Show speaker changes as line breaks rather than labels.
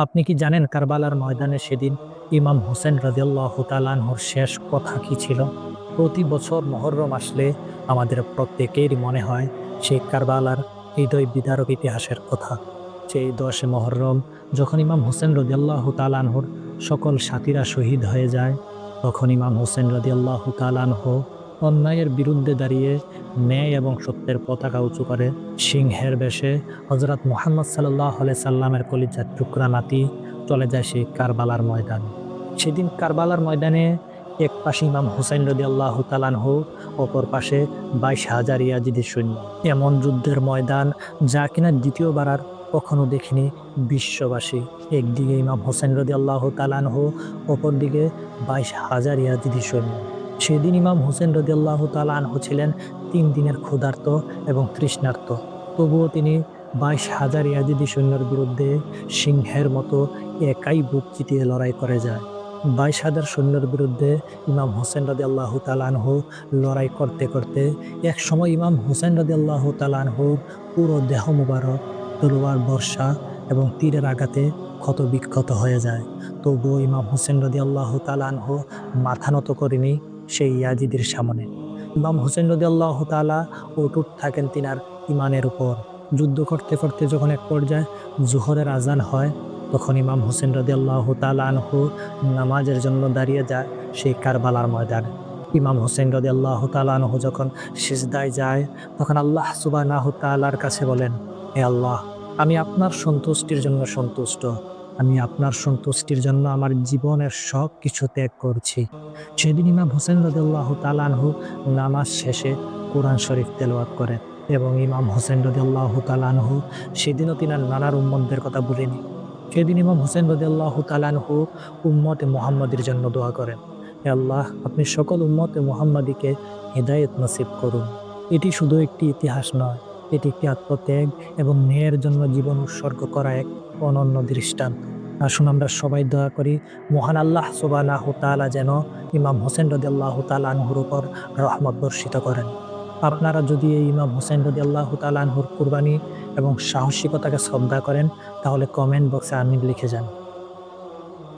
আপনি কি জানেন কারবালার ময়দানে সেদিন ইমাম হোসেন রাদিয়াল্লাহু তাআলা আনহুর শেষ কথা কি ছিল? প্রতি বছর মুহররম আসলে আমাদের প্রত্যেকেরই মনে হয় সেই কারবালার হৃদয় বিদারক ইতিহাসের কথা। সেই ১০ মুহররম যখন ইমাম হোসেন রাদিয়াল্লাহু তাআলা আনহুর সকল সাথীরা শহীদ হয়ে যায়, তখন ইমাম হোসেন রাদিয়াল্লাহু তাআলা আনহু অন্যায়ের বিরুদ্ধে দাঁড়িয়ে ন্যায় এবং সত্যের পতাকা উঁচু করে সিংহের বেশে হযরত মুহাম্মদ সাল্লাল্লাহু আলাইহি সাল্লামের কলিজার টুকরা নাতি চলে যায় সেই কারবালার ময়দানে। সেদিন কারবালার ময়দানে এক পাশে ইমাম হুসাইন রাদিয়াল্লাহু তাআলা আনহু, অপর পাশে ২২,০০০ ইয়াজিদি সৈন্য। এমন যুদ্ধের ময়দান যা কিনা দ্বিতীয়বার আর কখনো দেখেনি বিশ্ববাসী। একদিকে ইমাম হোসেন রাদিয়াল্লাহু তাআলা আনহু, অপরদিকে ২২,০০০ ইয়াজিদি সৈন্য। সেদিন ইমাম হোসেন রাদিয়াল্লাহু তাআলা আনহু ছিলেন ৩ দিনের ক্ষুধার্ত এবং তৃষ্ণার্ত। তবুও তিনি ২২,০০০ ইয়াজিদি সৈন্যের বিরুদ্ধে সিংহের মতো একাই বুক চিতিয়ে লড়াই করে যায়। ২২,০০০ সৈন্যের বিরুদ্ধে ইমাম হোসেন রাদিয়াল্লাহু তাআলা আনহু লড়াই করতে করতে একসময় ইমাম হোসেন রাদিয়াল্লাহু তাআলা আনহুর পুরো দেহ মুবারক তলোয়ার, বর্শা এবং তীরের আঘাতে ক্ষত বিক্ষত হয়ে যায়। তবুও ইমাম হোসেন রাদিয়াল্লাহু তাআলা আনহু মাথা নত করেনি সেই ইয়াজিদের সামনে। ইমাম হোসেন রাদিয়াল্লাহু তাআলা অটুট থাকেন তিনার ঈমানের উপর। যুদ্ধ করতে করতে যখন এক পর্যায়ে জোহরের আজান হয়, তখন ইমাম হোসেন রাদিয়াল্লাহু তাআলা আনহু নামাজের জন্য দাঁড়িয়ে যায় সেই কারবালার ময়দানে। ইমাম হোসেন রাদিয়াল্লাহু তাআলা আনহু যখন সিজদায় যায়, তখন আল্লাহ সুবহানাহু তাআলার কাছে বলেন, হে আল্লাহ, আমি আপনার সন্তুষ্টির জন্য সন্তুষ্ট। আমি আপনার সন্তুষ্টির জন্য আমার জীবনের সব কিছু ত্যাগ করছি। সেদিন ইমাম হোসেন রাদিয়াল্লাহু তাআলা আনহু নামাজ শেষে কোরআন শরীফ তেলাওয়াত করেন এবং ইমাম হোসেন রাদিয়াল্লাহু তাআলা আনহু সেদিনও তিনার নানার উম্মতদের কথা ভুলেনি। সেদিন ইমাম হোসেন রাদিয়াল্লাহু তাআলা আনহু উম্মতে মুহাম্মাদির জন্য দোয়া করেন, হে আল্লাহ, আপনি সকল উম্মতে মুহাম্মাদিকে হিদায়াত নসিব করুন। এটি শুধু একটি ইতিহাস নয়, এটি একটি আত্মত্যাগ এবং ন্যায়ের জন্য জীবন উৎসর্গ করা এক অনন্য দৃষ্টান্ত। আসুন আমরা সবাই দোয়া করি, মহান আল্লাহ সুবহানাহু তাআলা যেন ইমাম হোসেন রাদিয়াল্লাহু তাআলা আনহুর উপর রহমত বর্ষিত করেন। আপনারা যদি এই ইমাম হোসেন রাদিয়াল্লাহু তাআলা আনহুর কুরবানি এবং সাহসিকতাকে শ্রদ্ধা করেন, তাহলে কমেন্ট বক্সে আমিন লিখে যান।